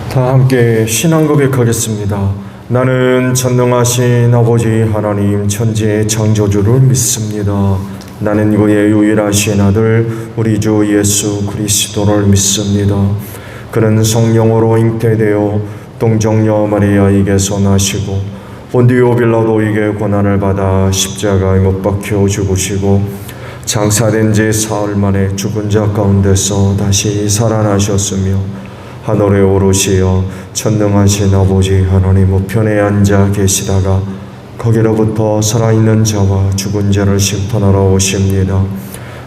다 함께 신앙 고백하겠습니다. 나는 전능하신 아버지 하나님 천지의 창조주를 믿습니다. 나는 그의 유일하신 아들 우리 주 예수 그리스도를 믿습니다. 그는 성령으로 잉태되어 동정녀 마리아에게서 나시고 본디오 빌라도에게 고난을 받아 십자가에 못 박혀 죽으시고 장사된 지 사흘 만에 죽은 자 가운데서 다시 살아나셨으며 하늘에 오르시어 전능하신 아버지 하나님 우편에 앉아 계시다가 거기로부터 살아있는 자와 죽은 자를 심판하러 오십니다.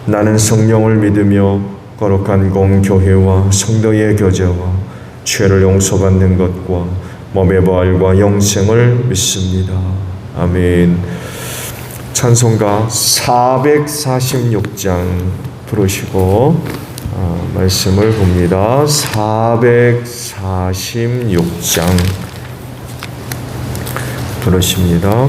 나는 성령을 믿으며 거룩한 공교회와 성도의 교제와 죄를 용서받는 것과 몸의 부활과 영생을 믿습니다. 아멘. 찬송가 446장 부르시고 말씀을 봅니다. 446장 부르십니다.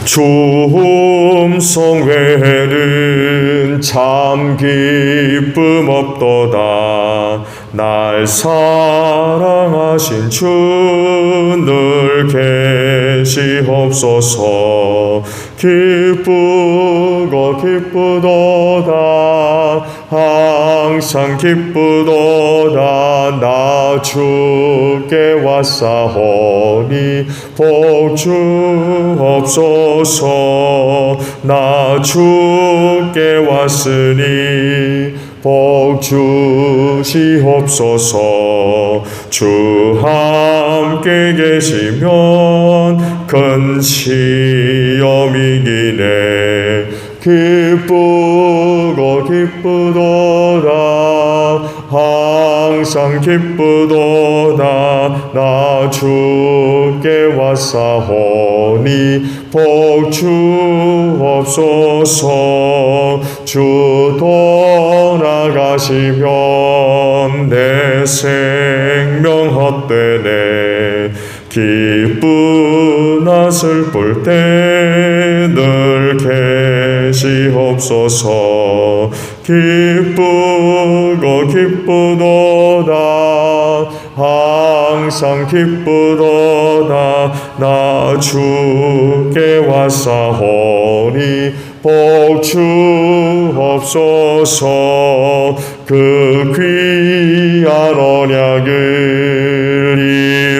주 음성 외에는 참 기쁨 없도다. 날 사랑하신 주 늘 계시옵소서. 기쁘고 기쁘도다. 항상 기쁘도다. 나 주께 왔사오니 복 주옵소서. 나 주께 왔으니 복 주시옵소서. 주 함께 계시면 큰 시험이기네. 기쁘고 기쁘도다. 항상 기쁘도다. 나 주께 왔사오니 복 주옵소서. 주 떠나가시면 내 생명 헛되네. 기쁘나 슬플 때 늘 계시옵소서. 기쁘고 기쁘도다. 항상 기쁘도다. 나 주께 왔사오니 복 주옵소서. 그 귀한 언약을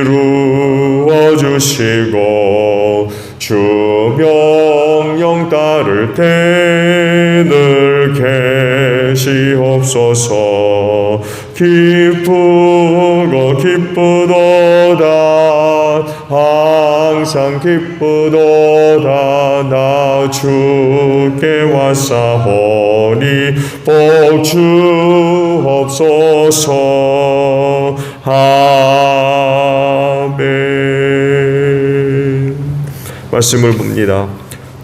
이루어 주시고 주 명령 따를 때 늘 계시옵소서. 기쁘고 기쁘도다. 항상 기쁘도다. 나 주께 왔사오니 복 주옵소서. 아멘. 말씀을 봅니다.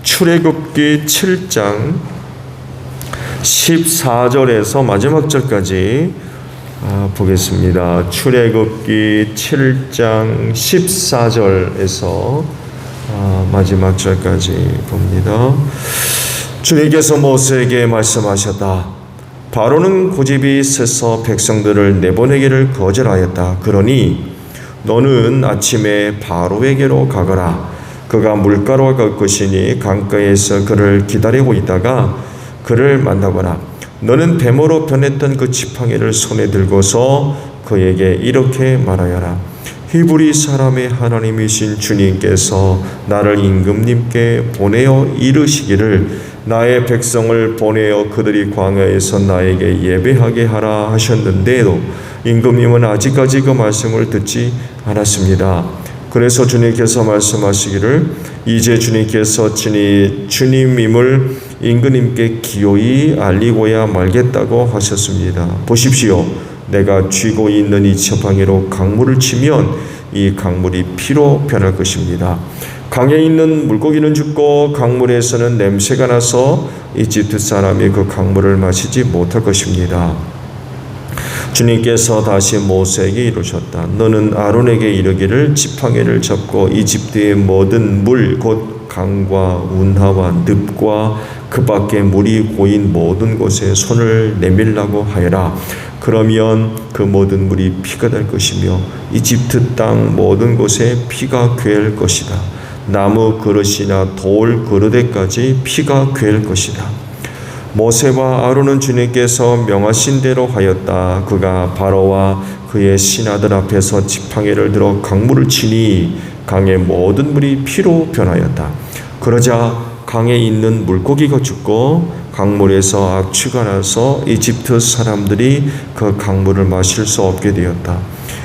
출애굽기 7장 14절에서 마지막 절까지 보겠습니다. 출애굽기 7장 14절에서 마지막 절까지 봅니다. 주님께서 모세에게 말씀하셨다. 바로는 고집이 세서 백성들을 내보내기를 거절하였다. 그러니 너는 아침에 바로에게로 가거라. 그가 물가로 갈 것이니 강가에서 그를 기다리고 있다가 그를 만나거나 너는 뱀으로 변했던 그 지팡이를 손에 들고서 그에게 이렇게 말하여라. 히브리 사람의 하나님이신 주님께서 나를 임금님께 보내어 이르시기를 나의 백성을 보내어 그들이 광야에서 나에게 예배하게 하라 하셨는데도 임금님은 아직까지 그 말씀을 듣지 않았습니다. 그래서 주님께서 말씀하시기를 이제 주님께서 주님임을 임금님께 기어이 알리고야 말겠다고 하셨습니다. 보십시오. 내가 쥐고 있는 이 지팡이로 강물을 치면 이 강물이 피로 변할 것입니다. 강에 있는 물고기는 죽고 강물에서는 냄새가 나서 이집트 사람이 그 강물을 마시지 못할 것입니다. 주님께서 다시 모세에게 이르셨다. 너는 아론에게 이르기를 지팡이를 잡고 이집트의 모든 물 곧 강과 운하와 늪과 그 밖에 물이 고인 모든 곳에 손을 내밀라고 하여라. 그러면 그 모든 물이 피가 될 것이며 이집트 땅 모든 곳에 피가 괴할 것이다. 나무 그릇이나 돌 그릇에까지 피가 괴할 것이다. 모세와 아론은 주님께서 명하신 대로 하였다. 그가 바로와 그의 신하들 앞에서 지팡이를 들어 강물을 치니 강의 모든 물이 피로 변하였다. 그러자 강에 있는 물고기가 죽고 강물에서 악취가 나서 이집트 사람들이 그 강물을 마실 수 없게 되었다.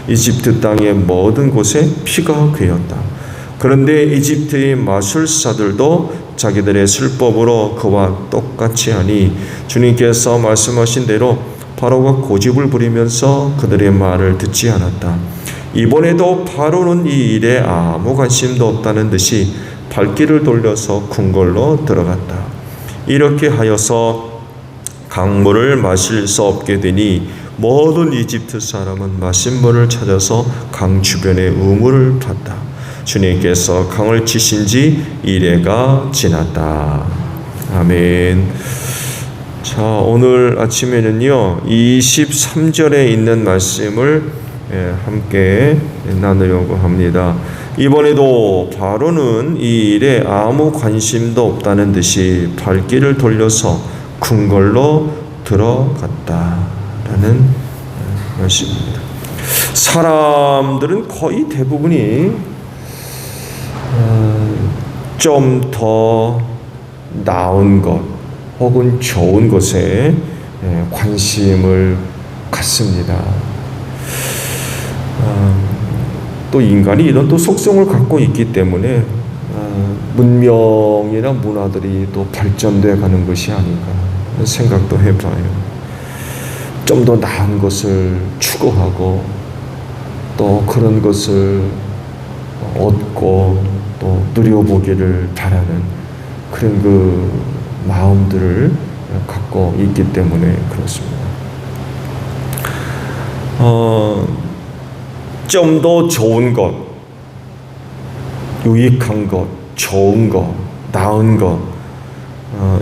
이집트 땅의 모든 곳에 피가 괴었다. 그런데 이집트의 마술사들도 자기들의 술법으로 그와 똑같이 하니 주님께서 말씀하신 대로 바로가 고집을 부리면서 그들의 말을 듣지 않았다. 이번에도 바로는 이 일에 아무 관심도 없다는 듯이 발길을 돌려서 궁궐로 들어갔다. 이렇게 하여서 강물을 마실 수 없게 되니 모든 이집트 사람은 마신 물을 찾아서 강 주변에 우물을 팠다. 주님께서 강을 치신 지 이래가 지났다. 아멘. 자, 오늘 아침에는요 23절에 있는 말씀을 함께 나누려고 합니다. 이번에도 바로는 이 일에 아무 관심도 없다는 듯이 발길을 돌려서 궁궐로 들어갔다라는 말씀입니다. 사람들은 거의 대부분이 좀 더 나은 것 혹은 좋은 것에 관심을 갖습니다. 또 인간이 이런 또 속성을 갖고 있기 때문에 문명이나 문화들이 또 발전돼 가는 것이 아닌가 생각도 해봐요. 좀 더 나은 것을 추구하고 또 그런 것을 얻고 또 누려보기를 바라는 그런 그 마음들을 갖고 있기 때문에 그렇습니다. 좀 더 좋은 것, 유익한 것, 좋은 것, 나은 것,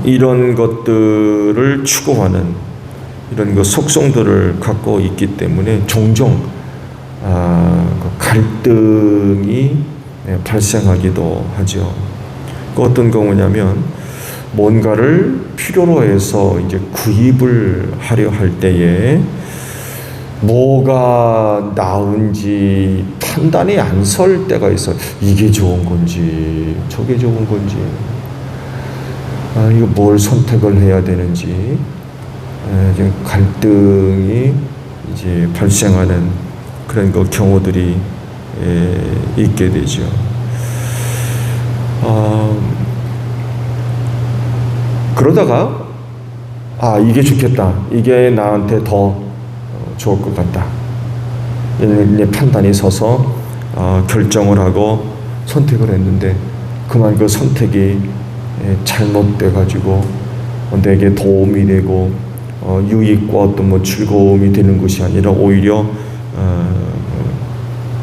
이런 것들을 추구하는 이런 그 속성들을 갖고 있기 때문에 종종 갈등이 발생하기도 하죠. 그 어떤 경우냐면 뭔가를 필요로 해서 이제 구입을 하려 할 때에 뭐가 나은지 판단이 안 설 때가 있어요. 이게 좋은 건지 저게 좋은 건지 이거 뭘 선택을 해야 되는지 이제 갈등이 이제 발생하는 그런 그 경우들이 있게 되죠. 그러다가 이게 좋겠다. 이게 나한테 더 좋을 것 같다. 이제 판단이 서서 결정을 하고 선택을 했는데 그만 그 선택이 잘못돼 가지고 내게 도움이 되고 유익과 어떤 뭐 즐거움이 되는 것이 아니라 오히려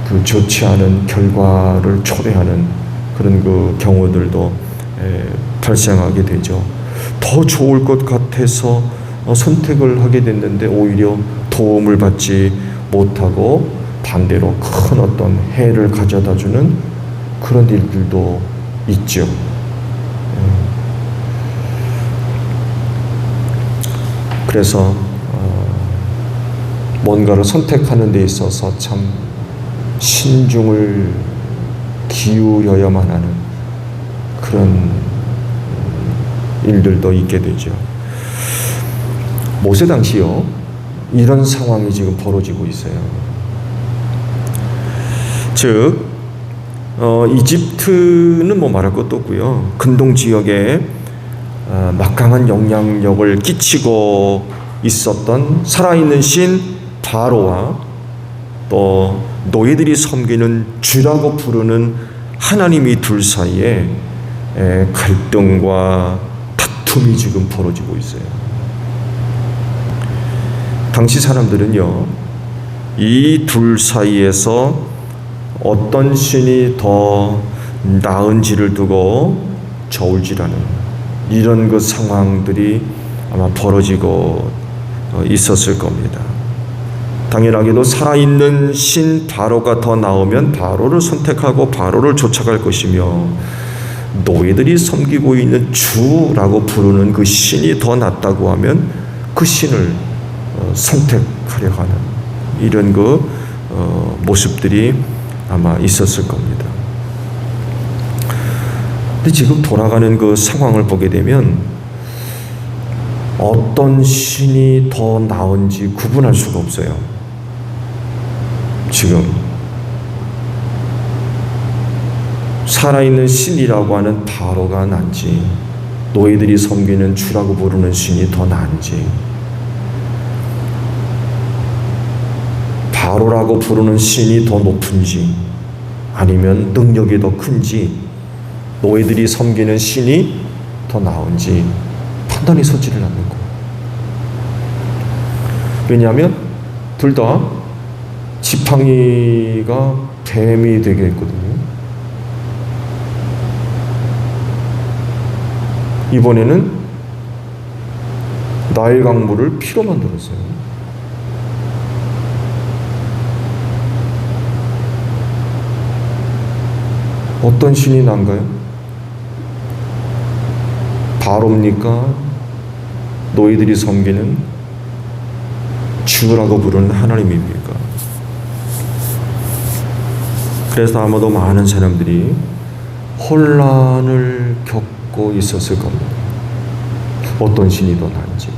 그 좋지 않은 결과를 초래하는 그런 그 경우들도 발생하게 되죠. 더 좋을 것 같아서 선택을 하게 됐는데 오히려 도움을 받지 못하고 반대로 큰 어떤 해를 가져다주는 그런 일들도 있죠. 그래서 뭔가를 선택하는 데 있어서 참 신중을 기울여야만 하는 그런 일들도 있게 되죠. 모세 당시요 이런 상황이 지금 벌어지고 있어요. 즉 이집트는 뭐 말할 것도 없고요. 근동 지역에 막강한 영향력을 끼치고 있었던 살아있는 신 바로와 또 노예들이 섬기는 주라고 부르는 하나님이 둘 사이에 갈등과 다툼이 지금 벌어지고 있어요. 당시 사람들은요, 이 둘 사이에서 어떤 신이 더 나은지를 두고 저울질하는 이런 그 상황들이 아마 벌어지고 있었을 겁니다. 당연하게도 살아있는 신 바로가 더 나오면 바로를 선택하고 바로를 쫓아갈 것이며, 노예들이 섬기고 있는 주라고 부르는 그 신이 더 낫다고 하면 그 신을 선택하려 하는 이런 그 모습들이 아마 있었을 겁니다. 근데 지금 돌아가는 그 상황을 보게 되면 어떤 신이 더 나은지 구분할 수가 없어요. 지금 살아있는 신이라고 하는 바로가 난지, 노예들이 섬기는 주라고 부르는 신이 더 나은지, 바로라고 부르는 신이 더 높은지, 아니면 능력이 더 큰지, 노예들이 섬기는 신이 더 나은지 판단이 서지를 않는 거예요. 왜냐하면 둘 다 지팡이가 뱀이 되게 했거든요. 이번에는 나일 강물을 피로 만들었어요. 어떤 신이 난가요? 바로입니까? 노예들이 섬기는 주라고 부르는 하나님입니까? 그래서 아마도 많은 사람들이 혼란을 겪고 있었을 겁니다. 어떤 신이 더 나은지.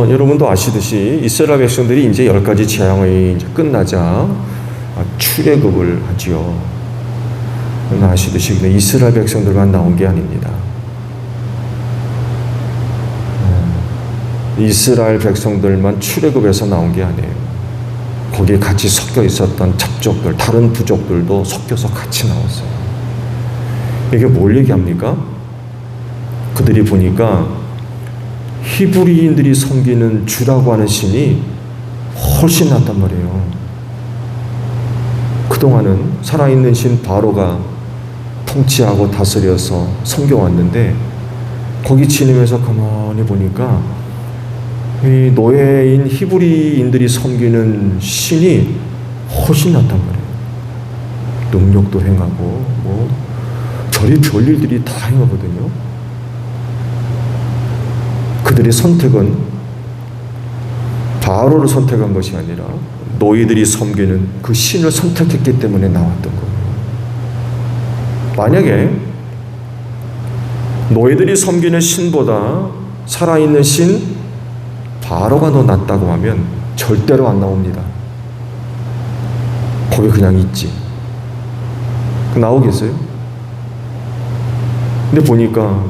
여러분도 아시듯이 이스라엘 백성들이 이제 10가지 재앙이 이제 끝나자 출애굽을 하지요. 아시듯이 이스라엘 백성들만 나온 게 아닙니다. 이스라엘 백성들만 출애굽에서 나온 게 아니에요. 거기에 같이 섞여 있었던 잡족들, 다른 부족들도 섞여서 같이 나왔어요. 이게 뭘 얘기합니까? 그들이 보니까 히브리인들이 섬기는 주라고 하는 신이 훨씬 낫단 말이에요. 그동안은 살아있는 신 바로가 통치하고 다스려서 섬겨왔는데, 거기 지내면서 가만히 보니까 이 노예인 히브리인들이 섬기는 신이 훨씬 낫단 말이에요. 능력도 행하고 별이 별일들이 다 행하거든요. 그들의 선택은 바로를 선택한 것이 아니라 노예들이 섬기는 그 신을 선택했기 때문에 나왔던 거예요. 만약에 노예들이 섬기는 신보다 살아있는 신 바로가 더 낫다고 하면 절대로 안 나옵니다. 거기 그냥 있지. 나오겠어요? 근데 보니까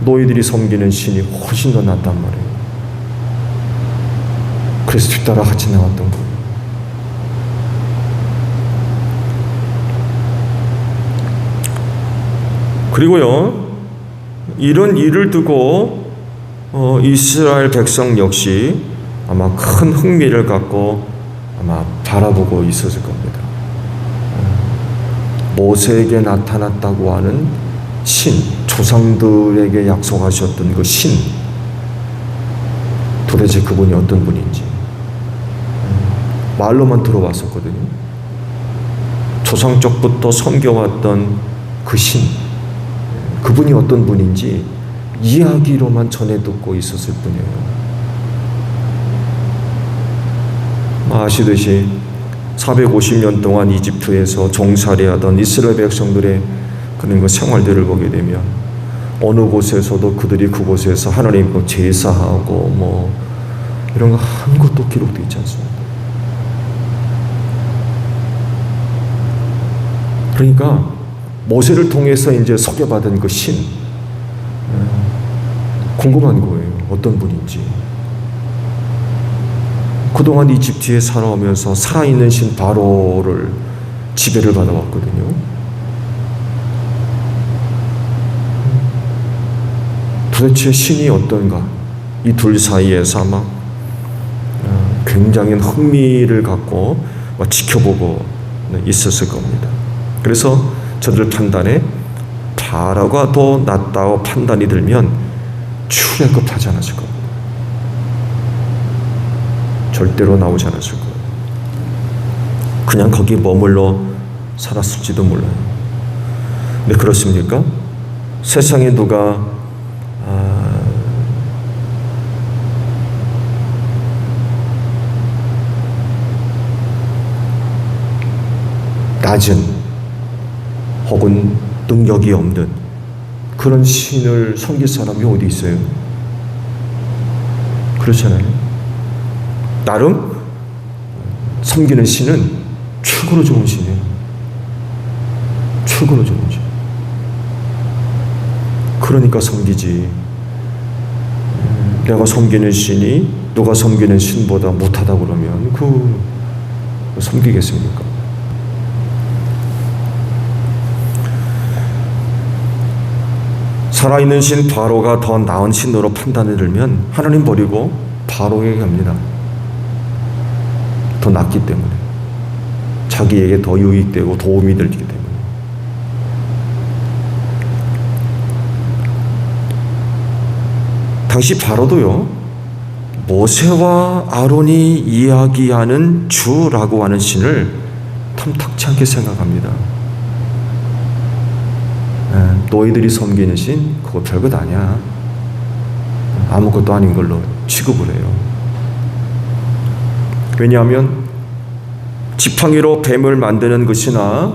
노예들이 섬기는 신이 훨씬 더 낫단 말이에요. 그래서 뒤따라 같이 나왔던 거예요. 그리고요, 이런 일을 두고 이스라엘 백성 역시 아마 큰 흥미를 갖고 아마 바라보고 있었을 겁니다. 모세에게 나타났다고 하는 신, 조상들에게 약속하셨던 그 신, 도대체 그분이 어떤 분인지 말로만 들어봤었거든요. 조상적부터 섬겨왔던 그 신, 그분이 어떤 분인지 이야기로만 전해 듣고 있었을 뿐이에요. 아시듯이 450년 동안 이집트에서 종살이하던 이스라엘 백성들의 그런 그 생활들을 보게 되면 어느 곳에서도 그들이 그곳에서 하나님 제사하고 이런 거 한 것도 기록되어 있지 않습니다. 그러니까 모세를 통해서 이제 소개받은 그 신, 궁금한 거예요. 어떤 분인지. 그동안 이집트에 살아오면서 살아있는 신 바로를 지배를 받아왔거든요. 도대체 신이 어떤가? 이 둘 사이에서 아마 굉장히 흥미를 갖고 지켜보고 있었을 겁니다. 그래서 저들 판단에 바로가 더 낫다고 판단이 들면 출애굽하지 않았을 겁니다. 절대로 나오지 않았을 거예요. 그냥 거기 머물러 살았을지도 몰라요. 근데 그렇습니까? 세상에 누가 낮은 혹은 능력이 없는 그런 신을 섬길 사람이 어디 있어요? 그렇잖아요. 나름 섬기는 신은 최고로 좋은 신이에요. 최고로 좋은 신. 그러니까 섬기지. 내가 섬기는 신이 누가 섬기는 신보다 못하다 그러면 섬기겠습니까? 살아있는 신 바로가 더 나은 신으로 판단을 들면 하나님 버리고 바로에게 갑니다. 더 낫기 때문에. 자기에게 더 유익되고 도움이 되기 때문에. 당시 바로도요, 모세와 아론이 이야기하는 주라고 하는 신을 탐탁치 않게 생각합니다. 너희들이 섬기는 신 그거 별것 아니야. 아무것도 아닌 걸로 취급을 해요. 왜냐하면 지팡이로 뱀을 만드는 것이나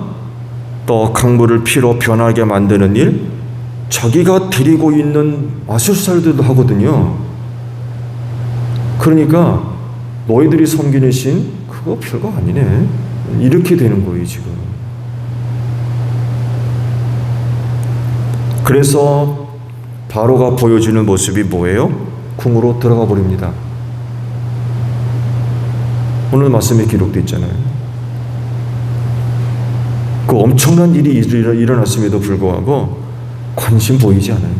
또 강물을 피로 변하게 만드는 일, 자기가 데리고 있는 마술사들도 하거든요. 그러니까 너희들이 섬기는 신 그거 별거 아니네. 이렇게 되는 거예요 지금. 그래서 바로가 보여주는 모습이 뭐예요? 궁으로 들어가 버립니다. 오늘 말씀에 기록되어 있잖아요. 그 엄청난 일이 일어났음에도 불구하고 관심 보이지 않아요.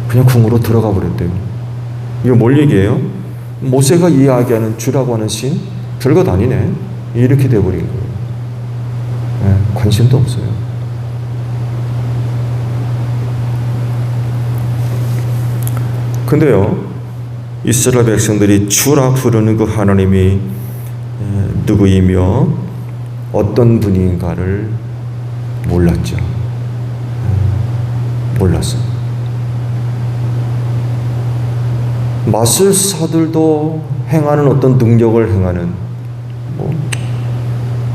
그냥 궁으로 들어가 버렸대요. 이거 뭘 얘기해요? 모세가 이야기하는 주라고 하는 신 별것 아니네. 이렇게 돼버린 거예요. 관심도 없어요. 근데요, 이스라엘 백성들이 주라 부르는 그 하나님이 누구이며 어떤 분인가를 몰랐죠. 몰랐어요. 마술사들도 행하는 어떤 능력을 행하는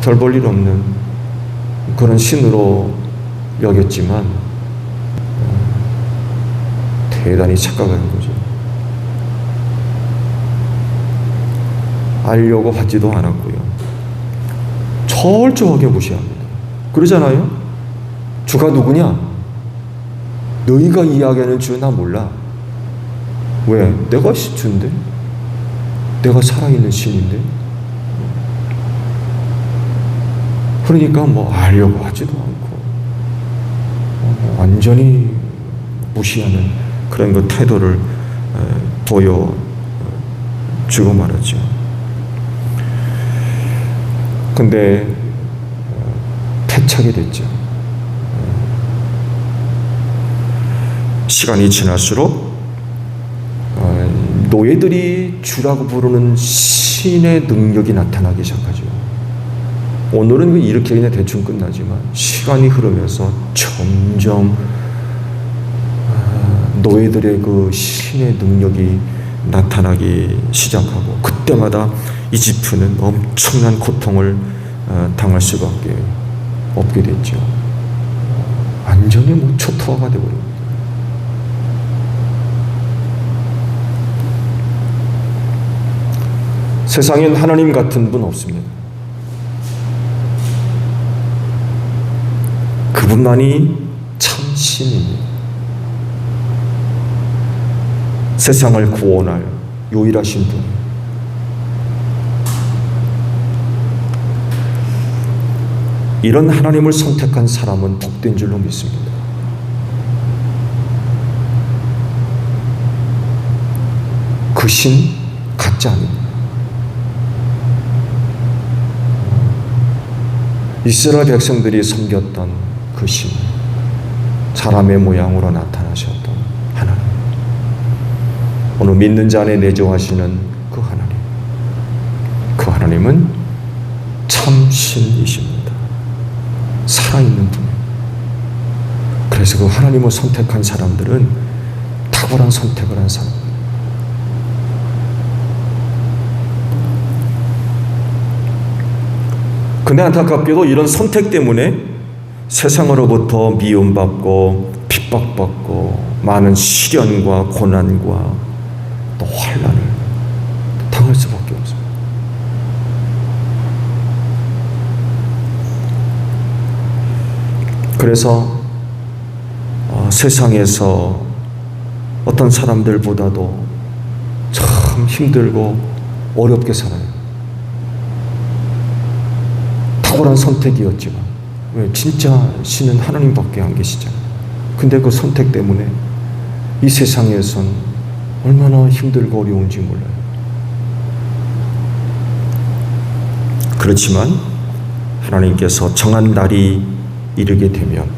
별 볼 일 없는 그런 신으로 여겼지만 대단히 착각한 거죠. 알려고 하지도 않았고요. 철저하게 무시합니다. 그러잖아요. 주가 누구냐? 너희가 이야기하는 주 나 몰라. 왜? 내가 주인데? 내가 살아있는 신인데? 그러니까 알려고 하지도 않고 완전히 무시하는 그런 그 태도를 보여주고 말았죠. 근데 패착이 됐죠. 시간이 지날수록 노예들이 주라고 부르는 신의 능력이 나타나기 시작하죠. 오늘은 이렇게 그냥 대충 끝나지만 시간이 흐르면서 점점 노예들의 그 신의 능력이 나타나기 시작하고 그때마다 이집트는 엄청난 고통을 당할 수밖에 없게 됐죠. 완전히 초토화가 되어버립니다. 세상엔 하나님 같은 분 없습니다. 그분만이 참 신입니다. 세상을 구원할 유일하신 분. 이런 하나님을 선택한 사람은 복된 줄로 믿습니다. 그 신 가짜 아닙니다. 이스라엘 백성들이 섬겼던 그 신, 사람의 모양으로 나타나셨던 하나님, 오늘 믿는 자 안에 내주하시는 그 하나님, 그 하나님은 참 신이십니다. 살아있는 분이에요. 그래서 그 하나님을 선택한 사람들은 탁월한 선택을 한 사람. 근데 안타깝게도 이런 선택 때문에 세상으로부터 미움받고 핍박받고 많은 시련과 고난과 또 환난을 당할 수밖에 없습니다. 그래서 세상에서 어떤 사람들보다도 참 힘들고 어렵게 살아요. 탁월한 선택이었지만 왜 진짜 신은 하나님밖에 안 계시잖아요. 근데 그 선택 때문에 이 세상에선 얼마나 힘들고 어려운지 몰라요. 그렇지만 하나님께서 정한 날이 이르게 되면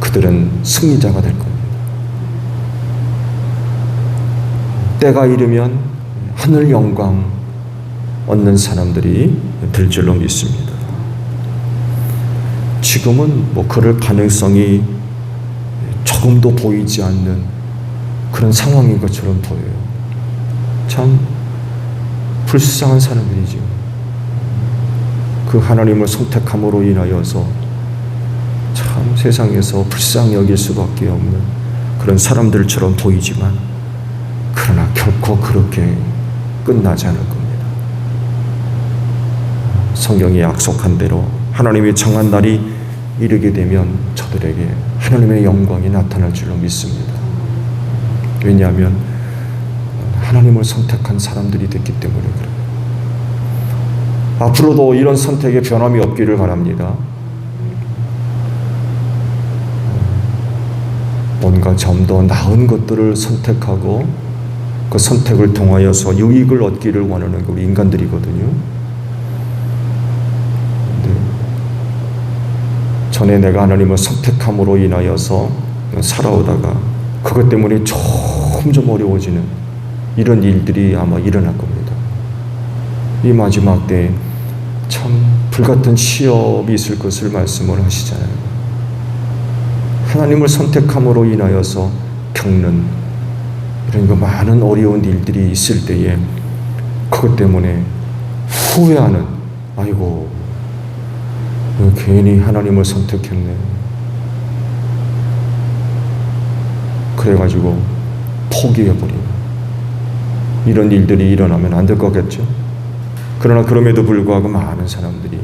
그들은 승리자가 될 겁니다. 때가 이르면 하늘 영광 얻는 사람들이 될 줄로 믿습니다. 지금은 그럴 가능성이 조금도 보이지 않는 그런 상황인 것처럼 보여요. 참 불쌍한 사람들이죠. 그 하나님을 선택함으로 인하여서 참 세상에서 불쌍히 여길 수밖에 없는 그런 사람들처럼 보이지만 그러나 결코 그렇게 끝나지 않을 겁니다. 성경이 약속한 대로 하나님이 정한 날이 이르게 되면 저들에게 하나님의 영광이 나타날 줄로 믿습니다. 왜냐하면 하나님을 선택한 사람들이 됐기 때문에 그래요. 앞으로도 이런 선택에 변함이 없기를 바랍니다. 뭔가 좀 더 나은 것들을 선택하고 그 선택을 통하여서 유익을 얻기를 원하는 우리 인간들이거든요. 전에 내가 하나님을 선택함으로 인하여서 살아오다가 그것 때문에 점점 어려워지는 이런 일들이 아마 일어날 겁니다. 이 마지막 때에 참 불같은 시험이 있을 것을 말씀을 하시잖아요. 하나님을 선택함으로 인하여서 겪는 이런 많은 어려운 일들이 있을 때에 그것 때문에 후회하는, 아이고 괜히 하나님을 선택했네. 그래가지고 포기해버리는 이런 일들이 일어나면 안 될 거겠죠. 그러나 그럼에도 불구하고 많은 사람들이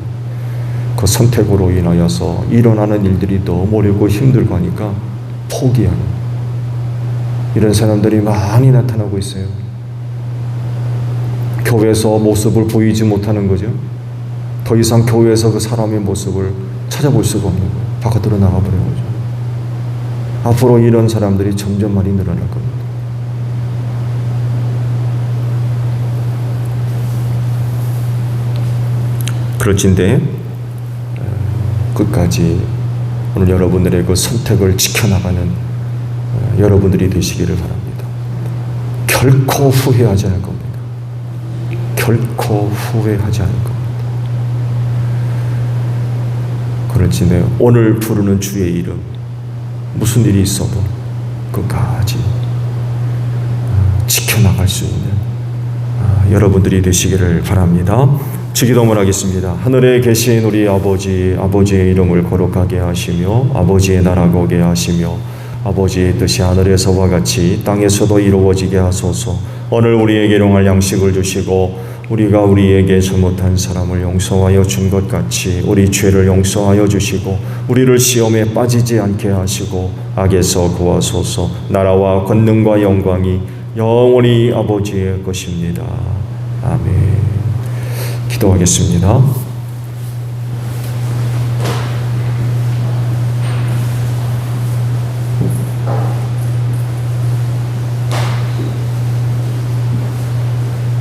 그 선택으로 인하여서 일어나는 일들이 너무 어렵고 힘들고 하니까 포기하는 이런 사람들이 많이 나타나고 있어요. 교회에서 모습을 보이지 못하는 거죠. 더 이상 교회에서 그 사람의 모습을 찾아볼 수가 없는 거예요. 바깥으로 나가버린 거죠. 앞으로 이런 사람들이 점점 많이 늘어날 겁니다. 그렇진데 끝까지 오늘 여러분들의 그 선택을 지켜나가는 여러분들이 되시기를 바랍니다. 결코 후회하지 않을 겁니다. 결코 후회하지 않을 겁니다. 그렇지, 오늘 부르는 주의 이름, 무슨 일이 있어도 끝까지 지켜나갈 수 있는 여러분들이 되시기를 바랍니다. 주기도문 하겠습니다. 하늘에 계신 우리 아버지, 아버지의 이름을 거룩하게 하시며 아버지의 나라가 오게 하시며 아버지의 뜻이 하늘에서와 같이 땅에서도 이루어지게 하소서. 오늘 우리에게 일용할 양식을 주시고 우리가 우리에게 잘못한 사람을 용서하여 준 것 같이 우리 죄를 용서하여 주시고 우리를 시험에 빠지지 않게 하시고 악에서 구하소서. 나라와 권능과 영광이 영원히 아버지의 것입니다. 아멘. 기도하겠습니다.